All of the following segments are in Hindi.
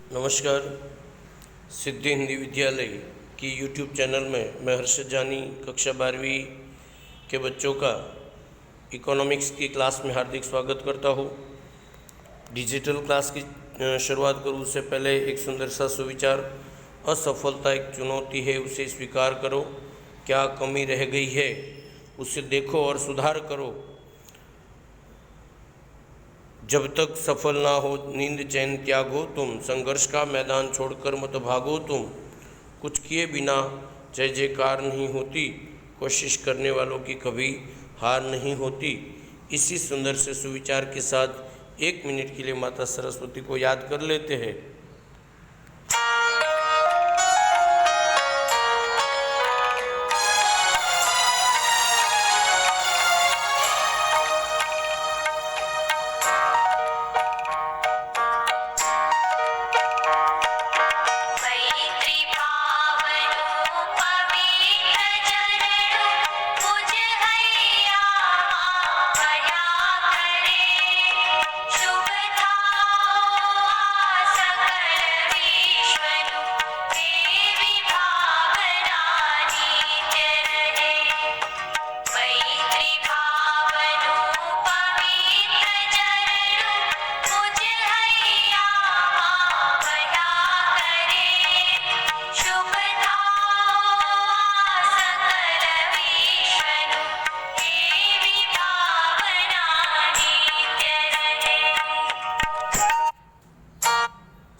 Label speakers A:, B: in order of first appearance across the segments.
A: नमस्कार। सिद्धि हिंदी विद्यालय की यूट्यूब चैनल में मैं हर्षद जानी कक्षा 12वीं के बच्चों का इकोनॉमिक्स की क्लास में हार्दिक स्वागत करता हूँ। डिजिटल क्लास की शुरुआत करूँ उससे पहले एक सुंदर सा सुविचार। असफलता एक चुनौती है, उसे स्वीकार करो। क्या कमी रह गई है उसे देखो और सुधार करो। जब तक सफल ना हो नींद चैन त्यागो तुम। संघर्ष का मैदान छोड़कर मत भागो तुम। कुछ किए बिना जय जयकार नहीं होती। कोशिश करने वालों की कभी हार नहीं होती। इसी सुंदर से सुविचार के साथ 1 मिनट के लिए माता सरस्वती को याद कर लेते हैं।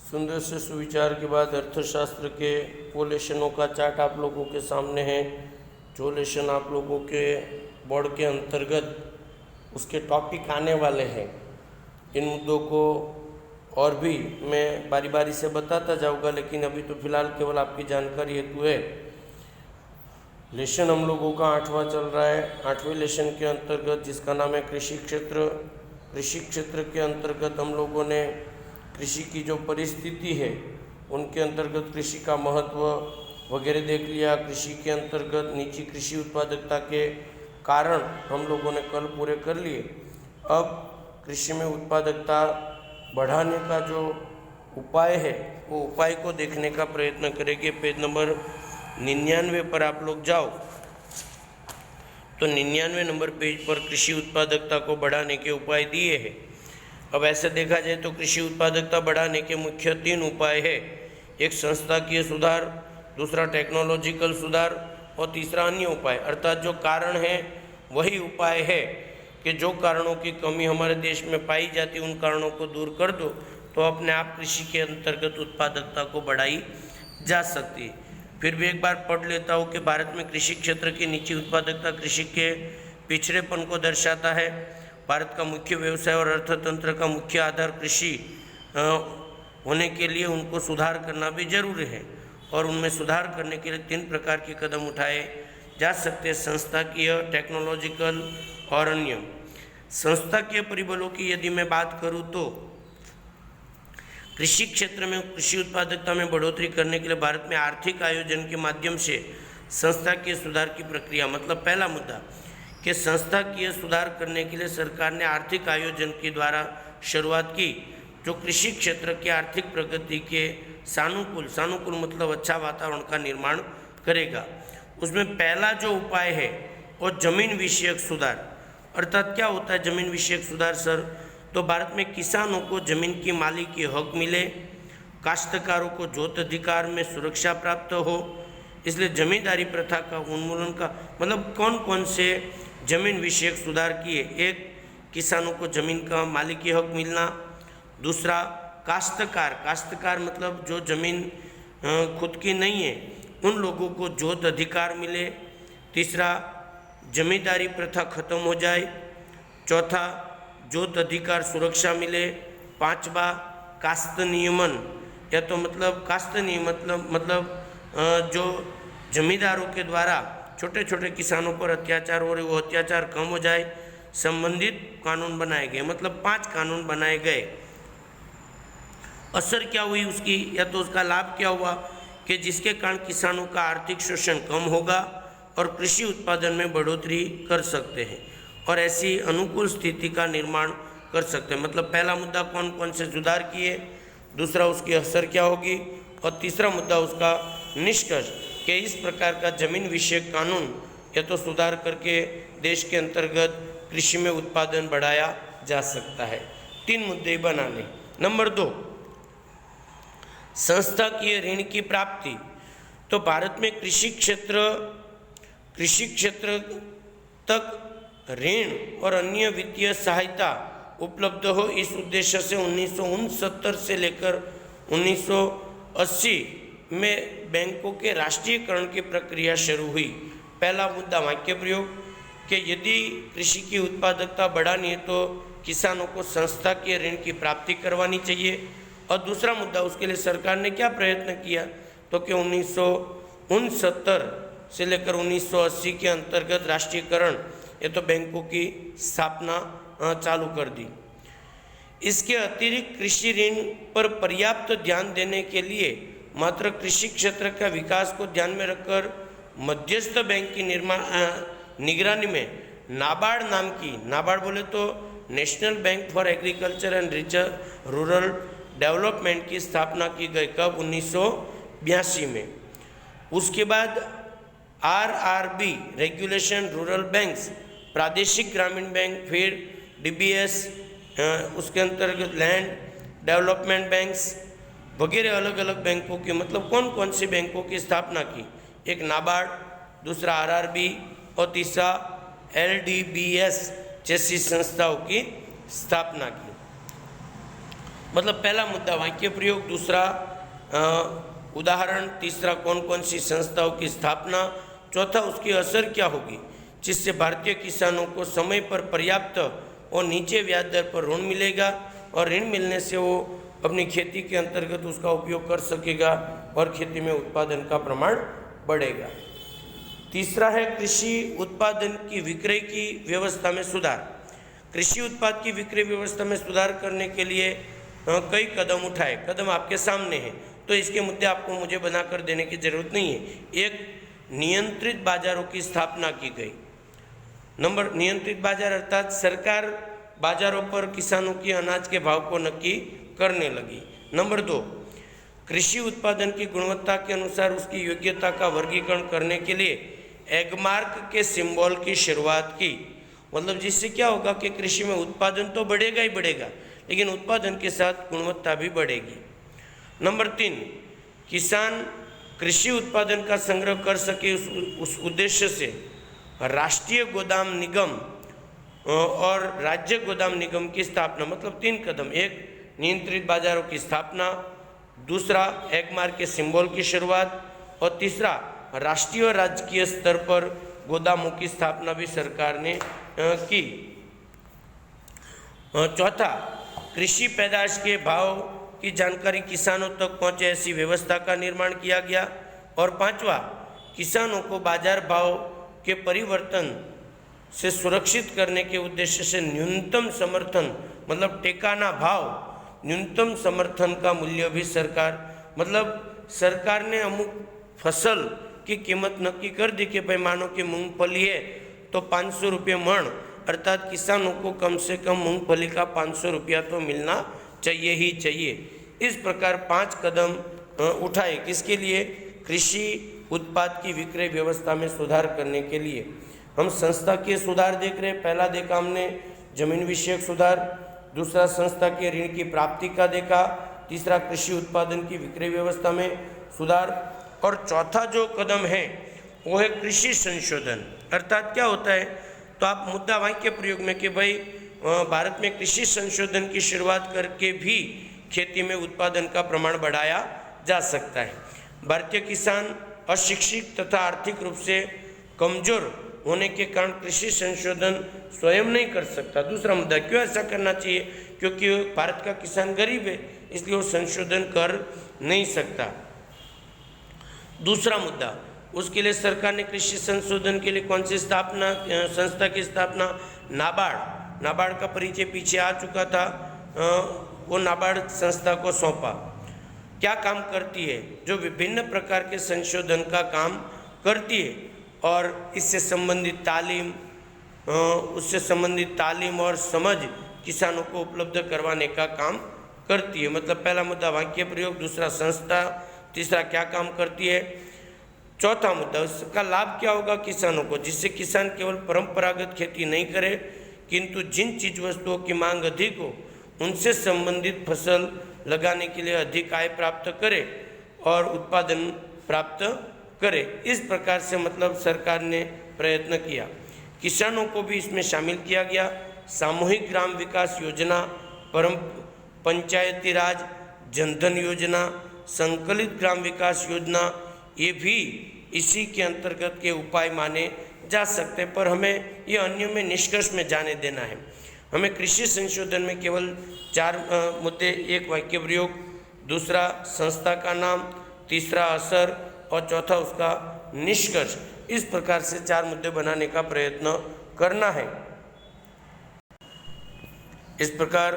A: सुंदर से सुविचार के बाद अर्थशास्त्र के वो लेशनों का चार्ट आप लोगों के सामने है। जो लेशन आप लोगों के बोर्ड के अंतर्गत उसके टॉपिक आने वाले हैं, इन मुद्दों को और भी मैं बारी बारी से बताता जाऊंगा, लेकिन अभी तो फिलहाल केवल आपकी जानकारी हेतु है। लेशन हम लोगों का 8वां चल रहा है। 8वें लेशन के अंतर्गत जिसका नाम है कृषि क्षेत्र। कृषि क्षेत्र के अंतर्गत हम लोगों ने कृषि की जो परिस्थिति है उनके अंतर्गत कृषि का महत्व वगैरह देख लिया। कृषि के अंतर्गत नीची कृषि उत्पादकता के कारण हम लोगों ने कल पूरे कर लिए। अब कृषि में उत्पादकता बढ़ाने का जो उपाय है वो उपाय को देखने का प्रयत्न करेंगे। पेज नंबर 99 पर आप लोग जाओ तो 99 नंबर पेज पर कृषि उत्पादकता को बढ़ाने के उपाय दिए हैं। अब ऐसे देखा जाए तो कृषि उत्पादकता बढ़ाने के मुख्य 3 उपाय है। एक संस्थाकीय सुधार, दूसरा टेक्नोलॉजिकल सुधार और तीसरा अन्य उपाय। अर्थात जो कारण है वही उपाय है कि जो कारणों की कमी हमारे देश में पाई जाती है उन कारणों को दूर कर दो तो अपने आप कृषि के अंतर्गत उत्पादकता को बढ़ाई जा सकती है। फिर भी एक बार पढ़ लेता हूँ कि भारत में कृषि क्षेत्र की नीची उत्पादकता कृषि के पिछड़ेपन को दर्शाता है। भारत का मुख्य व्यवसाय और अर्थतंत्र का मुख्य आधार कृषि होने के लिए उनको सुधार करना भी जरूरी है और उनमें सुधार करने के लिए 3 प्रकार के कदम उठाए जा सकते हैं: संस्थाकीय, टेक्नोलॉजिकल और अन्य। संस्थाकीय परिबलों की यदि मैं बात करूं तो कृषि क्षेत्र में कृषि उत्पादकता में बढ़ोतरी करने के लिए भारत में आर्थिक आयोजन के माध्यम से संस्थाकीय सुधार की प्रक्रिया, मतलब पहला मुद्दा कि संस्थाकीय सुधार करने के लिए सरकार ने आर्थिक आयोजन के द्वारा शुरुआत की जो कृषि क्षेत्र की आर्थिक प्रगति के सानुकूल मतलब अच्छा वातावरण का निर्माण करेगा। उसमें पहला जो उपाय है वो जमीन विषयक सुधार। अर्थात क्या होता है जमीन विषयक सुधार सर? तो भारत में किसानों को जमीन की मालिकी हक मिले, काश्तकारों को जोत अधिकार में सुरक्षा प्राप्त हो, इसलिए जमींदारी प्रथा का उन्मूलन का मतलब कौन कौन से जमीन विषयक सुधार किए? एक, किसानों को जमीन का मालिकी हक मिलना। दूसरा, काश्तकार मतलब जो जमीन खुद की नहीं है उन लोगों को जोत अधिकार मिले। तीसरा, जमींदारी प्रथा खत्म हो जाए। चौथा, जोत अधिकार सुरक्षा मिले। 5वां, कास्त नियमन, या तो मतलब कास्त नियम मतलब जो जमींदारों के द्वारा छोटे छोटे किसानों पर अत्याचार हो रहे वो अत्याचार कम हो जाए। संबंधित कानून बनाए गए, मतलब 5 कानून बनाए गए। असर क्या हुई उसकी, या तो उसका लाभ क्या हुआ कि जिसके कारण किसानों का आर्थिक शोषण कम होगा और कृषि उत्पादन में बढ़ोतरी कर सकते हैं और ऐसी अनुकूल स्थिति का निर्माण कर सकते हैं। मतलब पहला मुद्दा कौन कौन से सुधार किए? दूसरा उसकी असर क्या होगी, और तीसरा मुद्दा उसका निष्कर्ष कि इस प्रकार का जमीन विषयक कानून या तो सुधार करके देश के अंतर्गत कृषि में उत्पादन बढ़ाया जा सकता है। 3 मुद्दे बनाने। नंबर 2, संस्थाकीय ऋण की प्राप्ति। तो भारत में कृषि क्षेत्र तक ऋण और अन्य वित्तीय सहायता उपलब्ध हो, इस उद्देश्य से 1969 से लेकर 1980 में बैंकों के राष्ट्रीयकरण की प्रक्रिया शुरू हुई। पहला मुद्दा वाक्य प्रयोग कि यदि कृषि की उत्पादकता बढ़ानी है तो किसानों को संस्थाकीय ऋण की प्राप्ति करवानी चाहिए। और दूसरा मुद्दा, उसके लिए सरकार ने क्या प्रयत्न किया, तो कि 1969 से लेकर 1980 के अंतर्गत राष्ट्रीयकरण ये तो बैंकों की स्थापना चालू कर दी। इसके अतिरिक्त कृषि ऋण पर पर्याप्त ध्यान देने के लिए मात्र कृषि क्षेत्र का विकास को ध्यान में रखकर मध्यस्थ बैंक की निगरानी में नाबार्ड नाम की, नाबार्ड बोले तो national bank for agriculture and rural development की स्थापना की गई। कब? 1982 में। उसके बाद RRB रेगुलेशन रूरल बैंक्स, प्रादेशिक ग्रामीण बैंक, फिर DBS, उसके अंतर्गत लैंड डेवलपमेंट बैंक्स वगैरह अलग अलग बैंकों की, मतलब कौन कौन सी बैंकों की स्थापना की, एक नाबार्ड, दूसरा RRB और तीसरा LDBS जैसी संस्थाओं की स्थापना की। मतलब पहला मुद्दा वाक्य प्रयोग, दूसरा उदाहरण, तीसरा कौन कौन सी संस्थाओं की स्थापना, चौथा उसकी असर क्या होगी जिससे भारतीय किसानों को समय पर पर्याप्त और नीचे ब्याज दर पर ऋण मिलेगा और ऋण मिलने से वो अपनी खेती के अंतर्गत उसका उपयोग कर सकेगा और खेती में उत्पादन का प्रमाण बढ़ेगा। तीसरा है कृषि उत्पादन की विक्रय की व्यवस्था में सुधार। कृषि उत्पाद की विक्रय व्यवस्था में सुधार करने के लिए कई कदम उठाए, कदम आपके सामने हैं, तो इसके मुद्दे आपको मुझे बनाकर देने की जरूरत नहीं है। एक, नियंत्रित बाजारों की स्थापना की गई। नियंत्रित बाजार अर्थात सरकार बाजारों पर किसानों की अनाज के भाव को नक्की करने लगी। नंबर 2, कृषि उत्पादन की गुणवत्ता के अनुसार उसकी योग्यता का वर्गीकरण करने के लिए एगमार्क के सिंबल की शुरुआत की। मतलब जिससे क्या होगा कि कृषि में उत्पादन तो बढ़ेगा ही बढ़ेगा, लेकिन उत्पादन के साथ गुणवत्ता भी बढ़ेगी। नंबर 3, किसान कृषि उत्पादन का संग्रह कर सके उस उद्देश्य से राष्ट्रीय गोदाम निगम और राज्य गोदाम निगम की स्थापना। मतलब 3 कदम, एक नियंत्रित बाजारों की स्थापना, दूसरा एगमार्क के सिंबल की शुरुआत और तीसरा राष्ट्रीय और राज्य स्तर पर गोदामों की स्थापना भी सरकार ने की। चौथा, कृषि पैदाश के भाव की जानकारी किसानों तक पहुंचे ऐसी व्यवस्था का निर्माण किया गया। और पांचवा, किसानों को बाजार भाव के परिवर्तन से सुरक्षित करने के उद्देश्य से न्यूनतम समर्थन, मतलब टेकाना भाव, न्यूनतम समर्थन का मूल्य भी सरकार ने अमुक फसल की कीमत नक्की कर दी कि भाई मानो कि मूंगफली है तो 500 रुपये मण, अर्थात किसानों को कम से कम मूंगफली का 500 रुपया तो मिलना चाहिए ही चाहिए। इस प्रकार 5 कदम उठाए, किसके लिए? कृषि उत्पाद की विक्रय व्यवस्था में सुधार करने के लिए। हम संस्था के सुधार देख रहे हैं। पहला देखा हमने जमीन विषयक सुधार, दूसरा संस्था के ऋण की प्राप्ति का देखा, तीसरा कृषि उत्पादन की विक्रय व्यवस्था में सुधार, और चौथा जो कदम है वो है कृषि संशोधन। अर्थात क्या होता है, तो आप मुद्दा वाक्य प्रयोग में कि भाई भारत में कृषि संशोधन की शुरुआत करके भी खेती में उत्पादन का प्रमाण बढ़ाया जा सकता है। भारतीय किसान अशिक्षित तथा आर्थिक रूप से कमजोर होने के कारण कृषि संशोधन स्वयं नहीं कर सकता। दूसरा मुद्दा, क्यों ऐसा करना चाहिए? क्योंकि भारत का किसान गरीब है, इसलिए वो संशोधन कर नहीं सकता। दूसरा मुद्दा, उसके लिए सरकार ने कृषि संशोधन के लिए कौन सी संस्था की स्थापना? नाबार्ड का परिचय पीछे आ चुका था। वो नाबार्ड संस्था को सौंपा। क्या काम करती है? जो विभिन्न प्रकार के संशोधन का काम करती है और उससे संबंधित तालीम और समझ किसानों को उपलब्ध करवाने का काम करती है। मतलब पहला मुद्दा वाक्य प्रयोग, दूसरा संस्था, तीसरा क्या काम करती है, चौथा मुद्दा उसका लाभ क्या होगा किसानों को, जिससे किसान केवल परंपरागत खेती नहीं करे किंतु जिन चीज वस्तुओं की मांग अधिक हो उनसे संबंधित फसल लगाने के लिए अधिक आय प्राप्त करे और उत्पादन प्राप्त करे। इस प्रकार से मतलब सरकार ने प्रयत्न किया। किसानों को भी इसमें शामिल किया गया। सामूहिक ग्राम विकास योजना, पंचायती राज, जनधन योजना, संकलित ग्राम विकास योजना, ये भी इसी के अंतर्गत के उपाय माने जा सकते हैं। पर हमें ये अन्यों में निष्कर्ष में जाने देना है। हमें कृषि संशोधन में केवल 4 मुद्दे, एक वाक्य प्रयोग, दूसरा संस्था का नाम, तीसरा असर और चौथा उसका निष्कर्ष, इस प्रकार से 4 मुद्दे बनाने का प्रयत्न करना है। इस प्रकार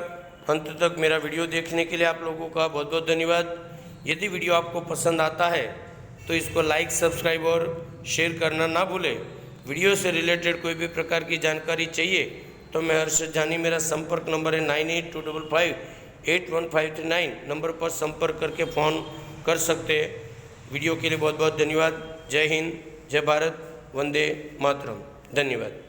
A: अंत तक मेरा वीडियो देखने के लिए आप लोगों का बहुत बहुत धन्यवाद। यदि वीडियो आपको पसंद आता है तो इसको लाइक, सब्सक्राइब और शेयर करना ना भूलें। वीडियो से रिलेटेड कोई भी प्रकार की जानकारी चाहिए तो मैं हर्षद जानी, मेरा संपर्क नंबर है 9825581539 नंबर पर संपर्क करके फ़ोन कर सकते हैं। वीडियो के लिए बहुत बहुत धन्यवाद। जय हिंद, जय भारत, वंदे मातरम। धन्यवाद।